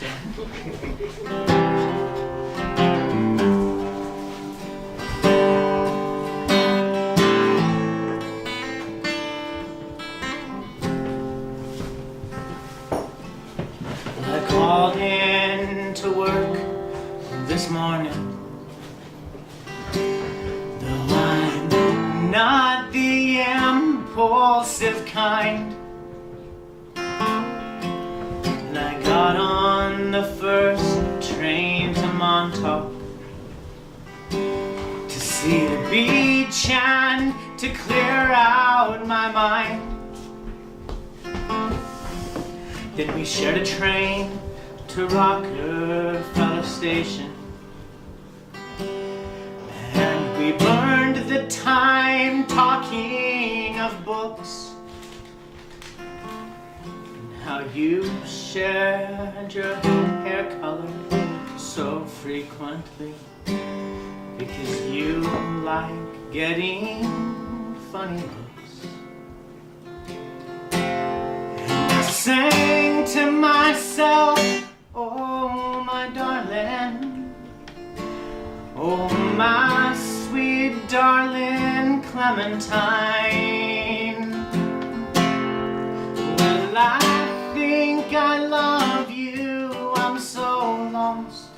sir. I called in to work this morning. Though I'm not the impulsive kind, and I got on the first train to Montauk to see the beach and to clear out my mind. Then we shared a train to Rockefeller Station, and we burned the time talking of books and how you shared your hair color so frequently because you like getting funny looks. And I sang to myself, oh my darling, oh my sweet darling Clementine. Well, I think I love you, I'm so lost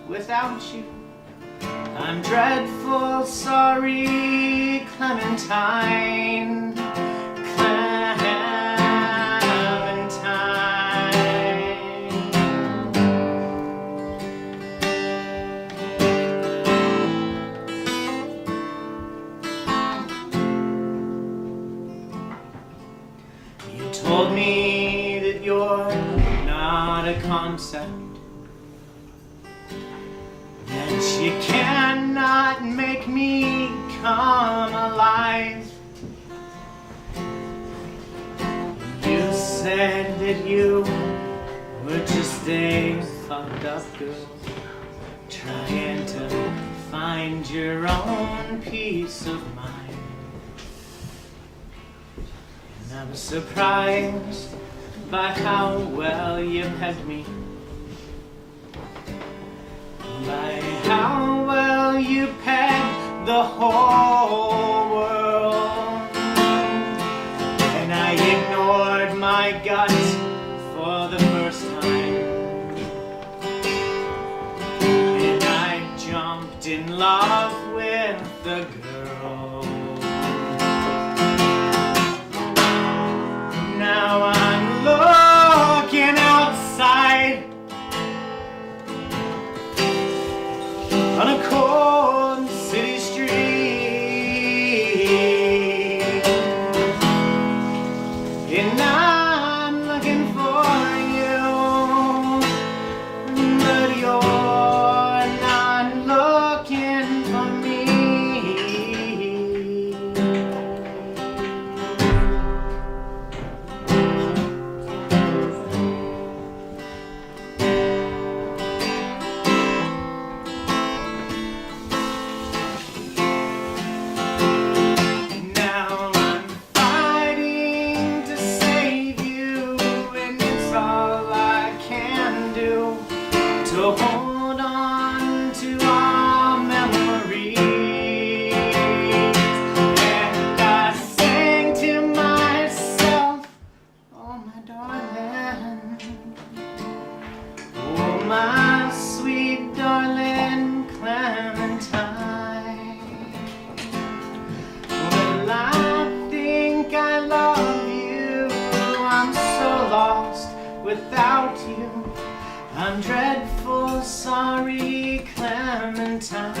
without you. I'm dreadful sorry, Clementine. Told me that you're not a concept, that you cannot make me come alive. You said that you were just a fucked up girl trying to find your own peace of mind. I was surprised by how well you pegged me, by how well you pegged the whole world. And I ignored my gut for the first time, and I jumped in love with the girl. Now I'm looking outside on a cold city street, and I'm looking for you, but you're not looking for me. To hold on to our memories, and I sang to myself, oh my darling, oh my sweet darling Clementine. Well, I think I love you, I'm so lost without you. I'm dreadful sorry, Clementine,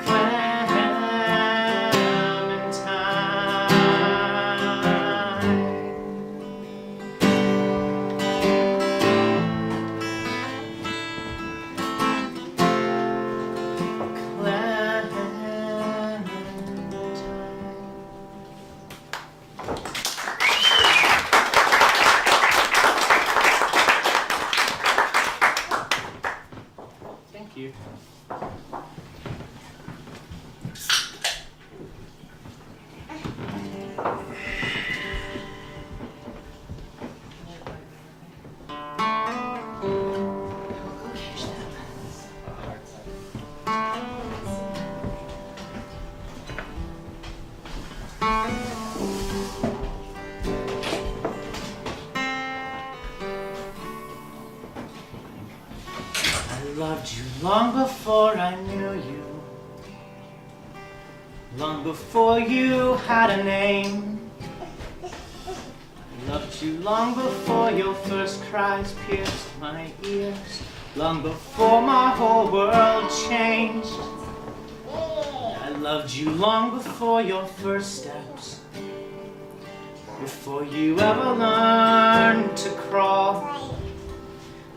Clementine. Thank you. loved you long before I knew you, long before you had a name. I loved you long before your first cries pierced my ears, long before my whole world changed. I loved you long before your first steps, before you ever learned to crawl.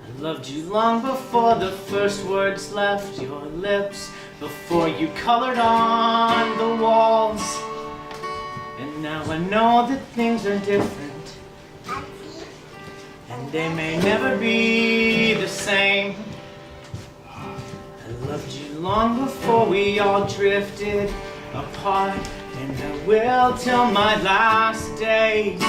I loved you long before the first words left your lips, before you colored on the walls. And now I know that things are different, and they may never be the same. I loved you long before we all drifted apart, and I will till my last days.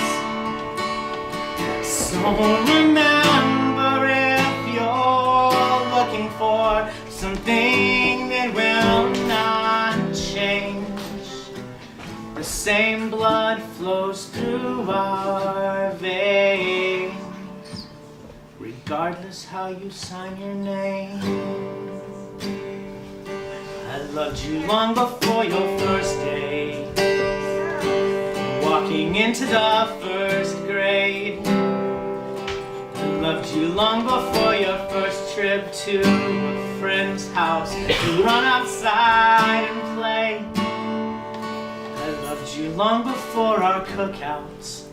So remember, if you're looking for something that will not change, the same blood flows through our veins, regardless how you sign your name. I loved you long before your first day, walking into the first grade. I loved you long before your first trip to a friend's house to run outside and play. I loved you long before our cookouts,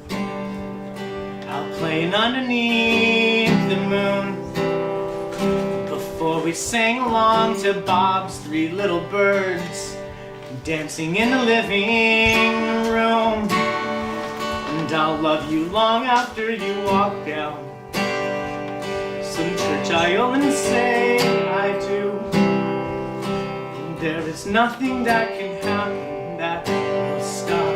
out playing underneath the moon, before we sang along to Bob's Three Little Birds, dancing in the living room. And I'll love you long after you walk down some church aisle and say I do. There is nothing that can happen that will stop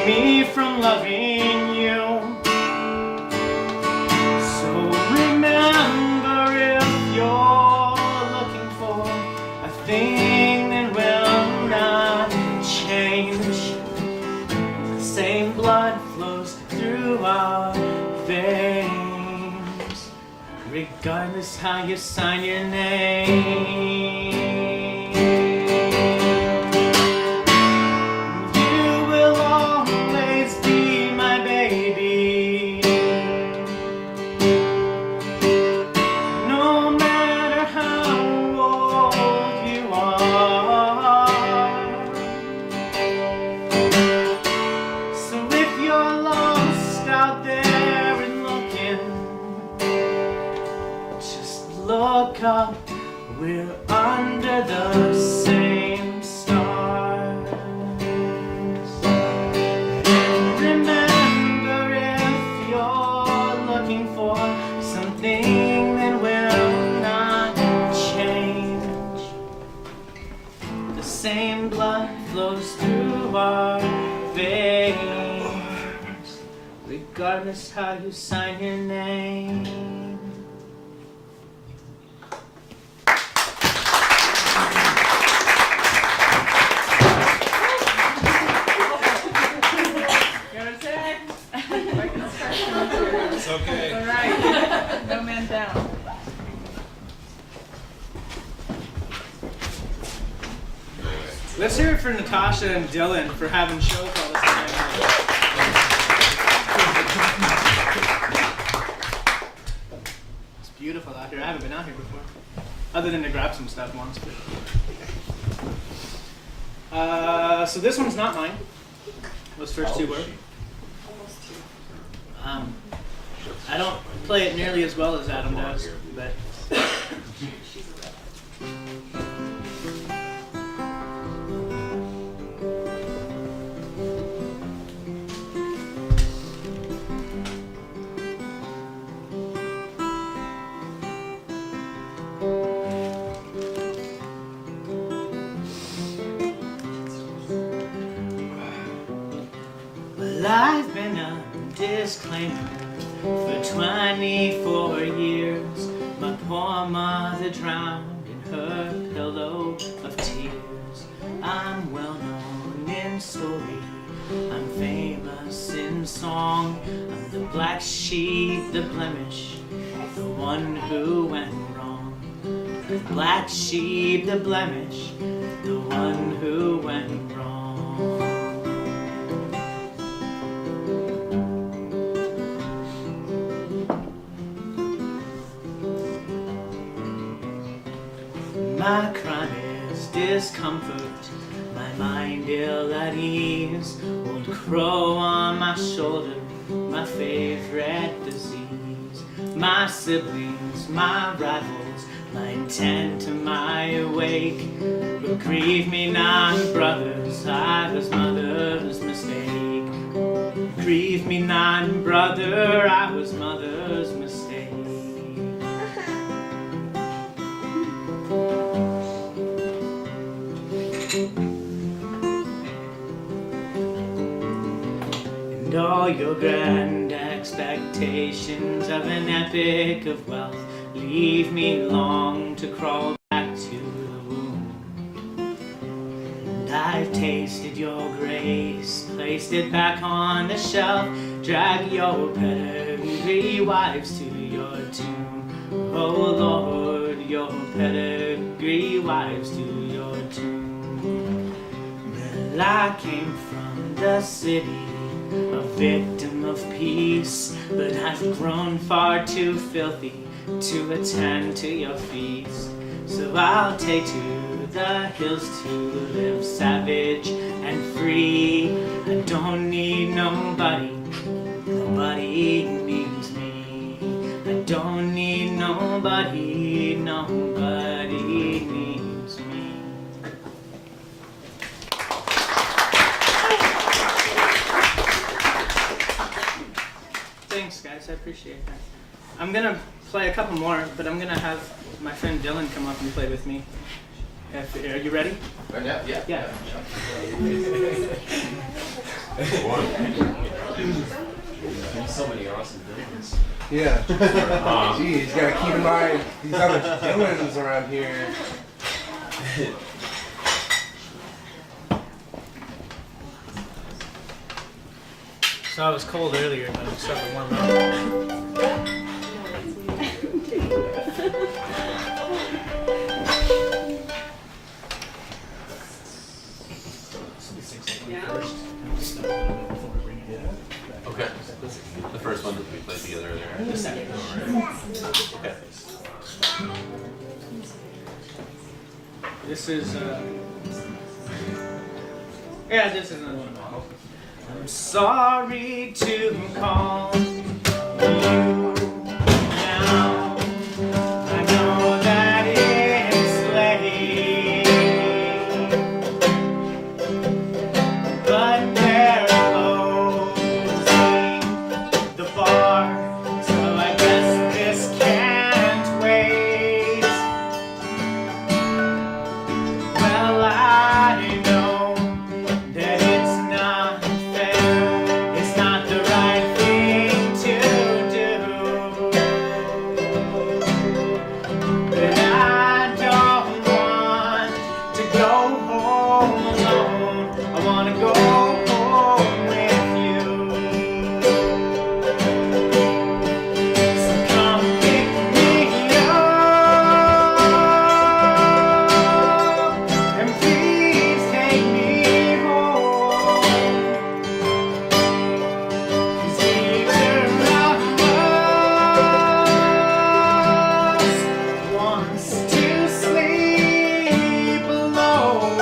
me from loving you. So remember, if you're looking for a thing that will not change, the same blood flows through our veins, regardless how you sign your name. You will always be my baby, no matter how old you are. So if you're lost out there and looking, just look up, we're under the same stars. And remember, if you're looking for something that will not change, the same blood flows through our veins, regardless how you sign your name. It's okay. All right, no man down. Let's hear it for Natasha and Dylan for having shows all this time. It's beautiful out here. I haven't been out here before, other than to grab some stuff once. But so this one's not mine. Those first two were. I don't play it nearly as well as Adam does, but well, I've been a disclaimer for 24 years. My poor mother drowned in her pillow of tears. I'm well known in story, I'm famous in song. I'm the black sheep, the blemish, the one who went wrong. The black sheep, the blemish, the one who went wrong. My crime is discomfort, my mind ill at ease. Old crow on my shoulder, my favorite disease. My siblings, my rivals, my intent to my wake. But grieve me not, brothers, I was mother's mistake. Grieve me not, brother, I was mother's mistake. And all your grand expectations of an epic of wealth leave me long to crawl back to the womb. And I've tasted your grace, placed it back on the shelf, drag your pedigree wives to your tomb. Oh Lord, your pedigree wives to your tomb. Well, I came from the city, a victim of peace, but I've grown far too filthy to attend to your feast. So I'll take to the hills to live savage and free. I don't need nobody, nobody needs me. I don't need nobody, nobody needs me. Thanks guys, I appreciate that. I'm gonna play a couple more, but I'm gonna have my friend Dylan come up and play with me. Are you ready? Yeah. So many awesome things. Yeah. Jeez, you gotta keep in mind these other Dylans around here. So I was cold earlier, but I'm starting to warm up. Okay. The first one that we played together earlier. The second. Okay. This is, yeah, this is another one. I'm sorry to call you now. I know that it's late, but they're closing the bar, so I guess this can't wait. Well, I know that it's not fair, it's not the right thing to do, but I don't want to go home alone. I want to go home with you. So come pick me up and please take me home. 'Cause either of us wants to sleep alone.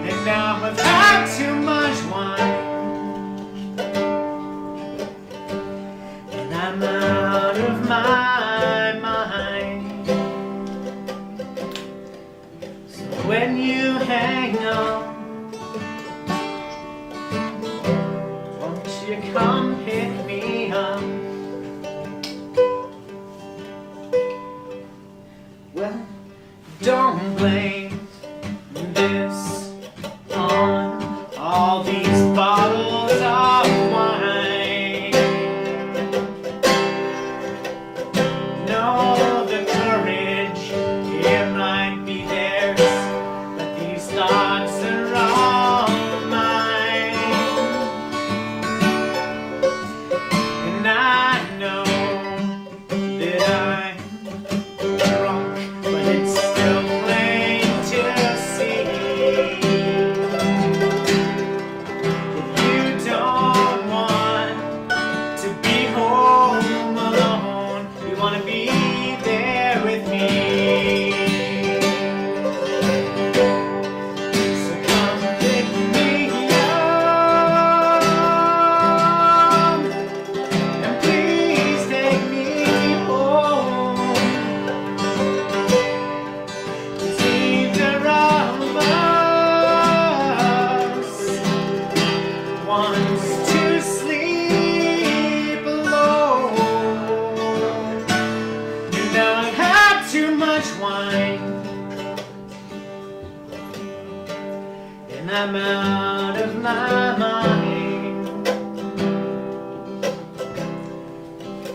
And now I've had too much wine, and I'm out of my mind. So when you hang up, won't you come pick me up? Well, don't blame this on all these bottles of wine. No, the courage, it might be theirs, but these thoughts are all mine. And I know that I'm wine, and I'm out of my mind.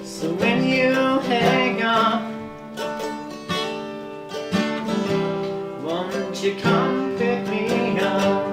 So when you hang up, won't you come pick me up?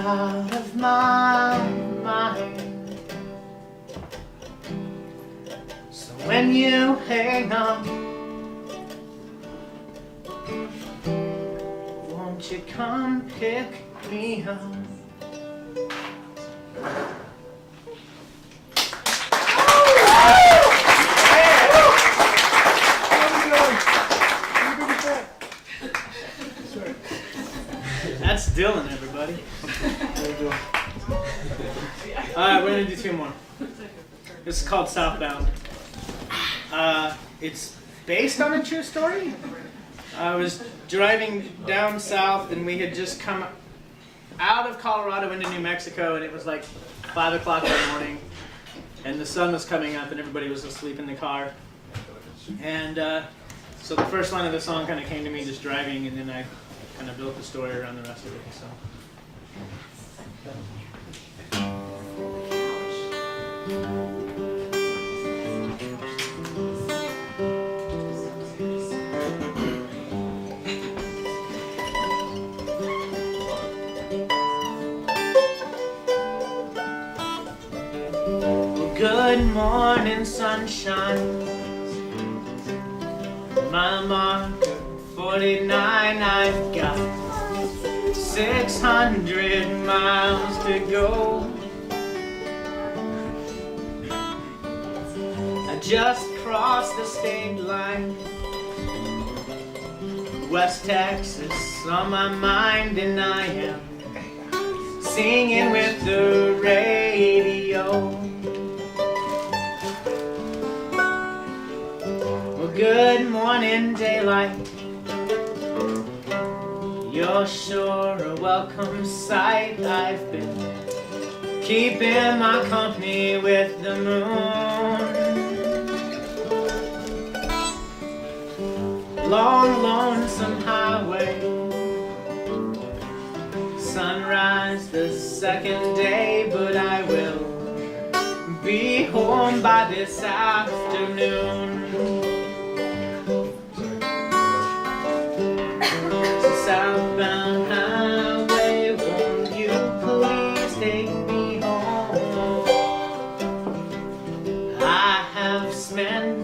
Out of my mind. So when you hang up, won't you come pick me up? That's Dylan, everybody. Alright, we're gonna do two more. This is called Southbound. It's based on a true story. I was driving down south and we had just come out of Colorado into New Mexico, and it was like 5 o'clock in the morning and the sun was coming up and everybody was asleep in the car. And so the first line of the song kind of came to me just driving, and then I kind of built the story around the rest of it. So. Good morning, sunshine. My mark 49, I've got 600 miles to go. I just crossed the state line. West Texas on my mind, and I am singing with the radio. Well, good morning, daylight. You're sure a welcome sight. I've been keeping my company with the moon. Long, lonesome highway. Sunrise the second day, but I will be home by this afternoon. Southbound highway, won't you please take me home? I have spent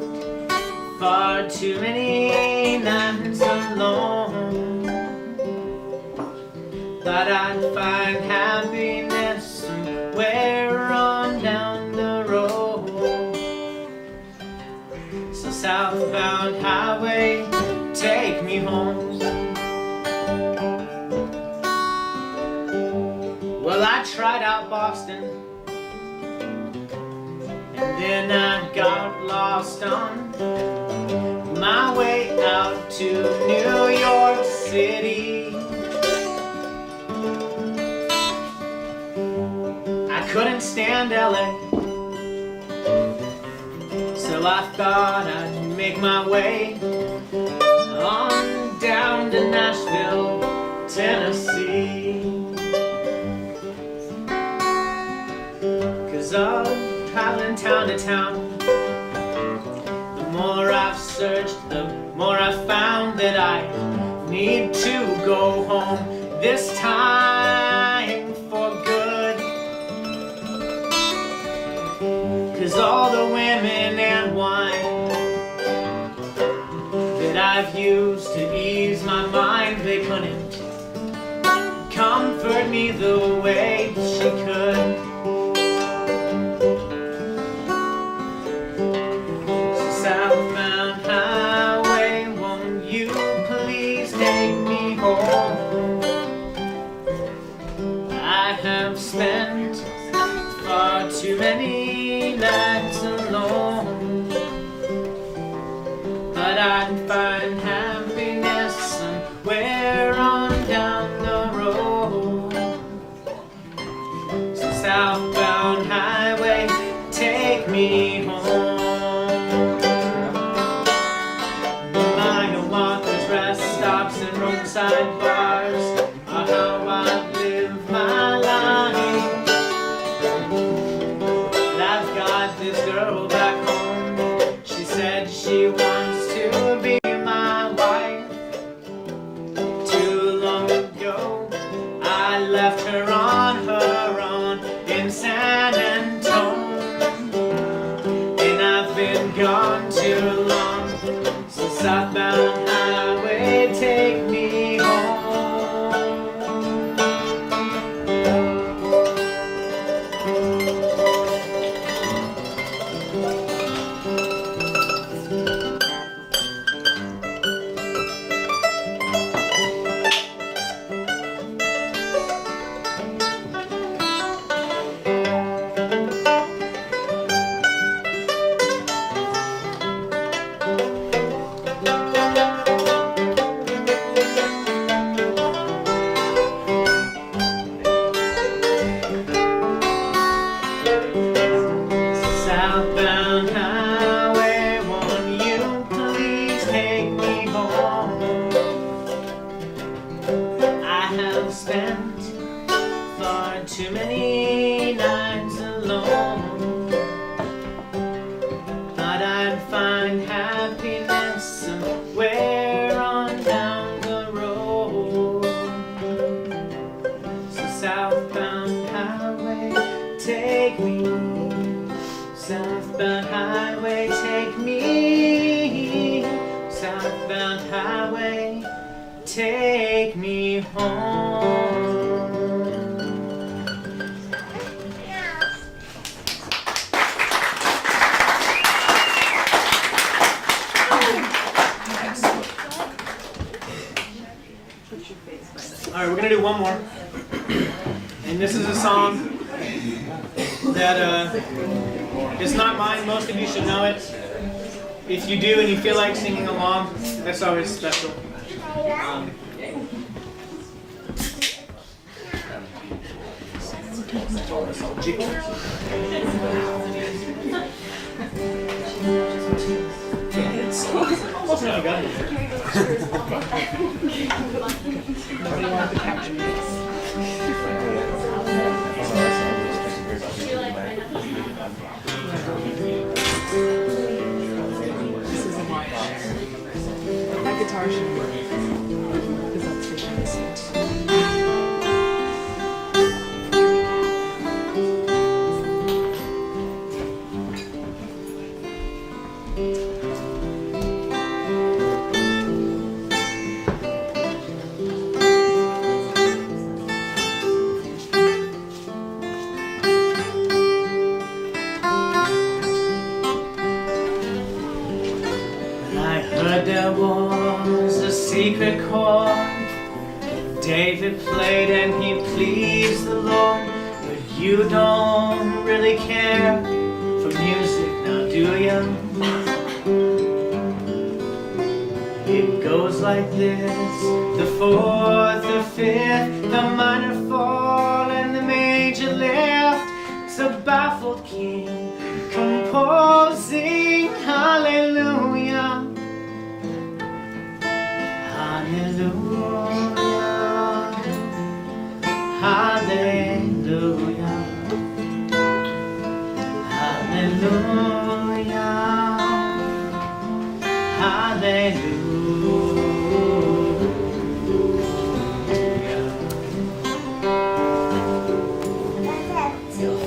far too many nights alone. Thought I'd find happiness somewhere on down the road. So southbound highway, take me home. Well, I tried out Boston, and then I got lost on my way out to New York City. couldn't stand LA. So I thought I'd make my way on down to Nashville, Tennessee. 'Cause of traveling town to town, the more I've searched, the more I've found that I need to go home, this time for good. 'Cause all the women and wine that I've used to ease my mind, they couldn't comfort me the way she could. So southbound highway, won't you please take me home? I have spent far too many nights alone, but I'd find happiness somewhere on down the road. So southbound highway, take me home. Mile walkers, rest stops, and roadside bars are how I live my life. I've got this girl back home. She said she wants to be my wife. Too long ago, I left her on her own in San Antonio, and I've been gone too long. So southbound highway, take me home. Southbound highway, won't you please take me home? I have spent far too many nights alone, but I'd find happiness somewhere on down the road. So southbound highway, take me. Southbound highway, take me. Southbound highway, take me home. All right, we're gonna do one more, and this is a song that it's not mine. Most of you should know it. If you do and you feel like singing along, that's always special. Almost not got it. Nobody wanted to capture me. This is a wide share. That guitar should work. Because that's the innocent. There was a secret chord David played and he pleased the Lord. But you don't really care for music now, do you? It goes like this: the fourth, the fifth, the minor fall, and the major lift. waits a baffled king, composing hallelujah, hallelujah, hallelujah, hallelujah, hallelujah.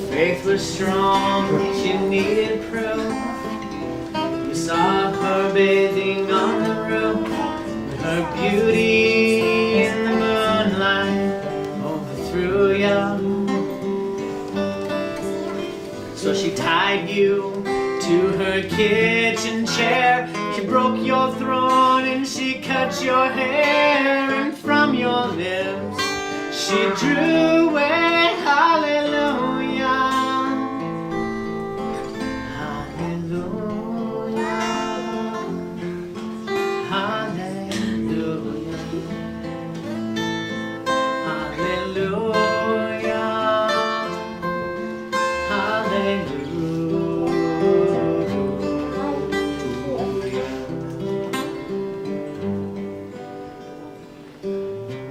Faith was strong, she needed proof. We saw her bathing on the roof, her beauty in the moonlight overthrew you. So she tied you to her kitchen chair. She broke your throat and she cut your hair, and from your lips she drew a hallelujah, hallelujah, hallelujah, hallelujah, hallelujah.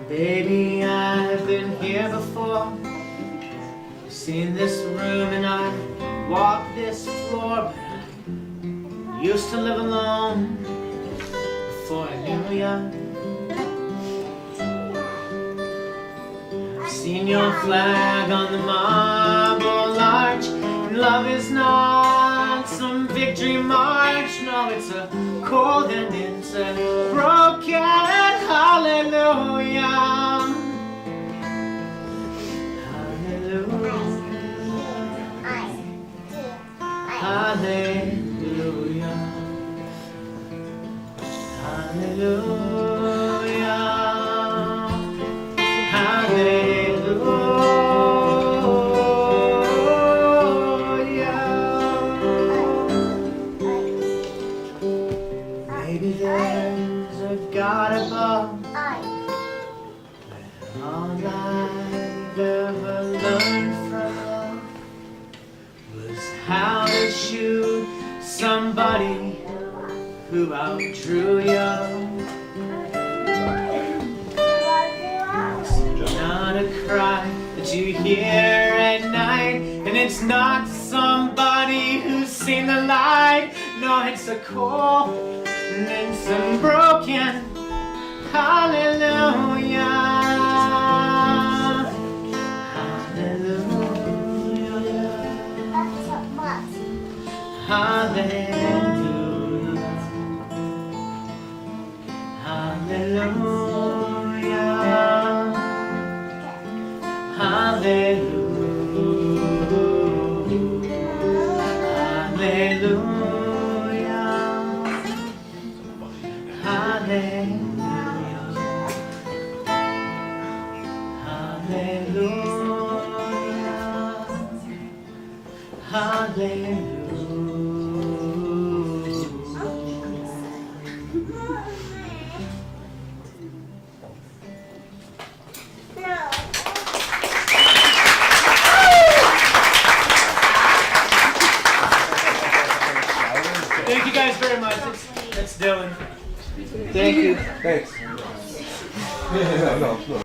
Baby, I've been here before. I've seen this room and I've walked this floor, but I used to live alone before I knew ya. I've seen your flag on the marble arch, and love is not some victory march. No, it's a cold and it's a broken hallelujah. Hallelujah, hallelujah, hallelujah. Maybe there's a God above, but all I've ever learned from love was how to shoot somebody who outdrew you. It's not a cry that you hear at night, and it's not somebody who's seen the light. No, it's a cold and it's a broken hallelujah. Hallelujah, hallelujah, hallelujah, hallelujah, hallelujah. Thank you guys very much. That's Dylan. Thank you. Thanks. No.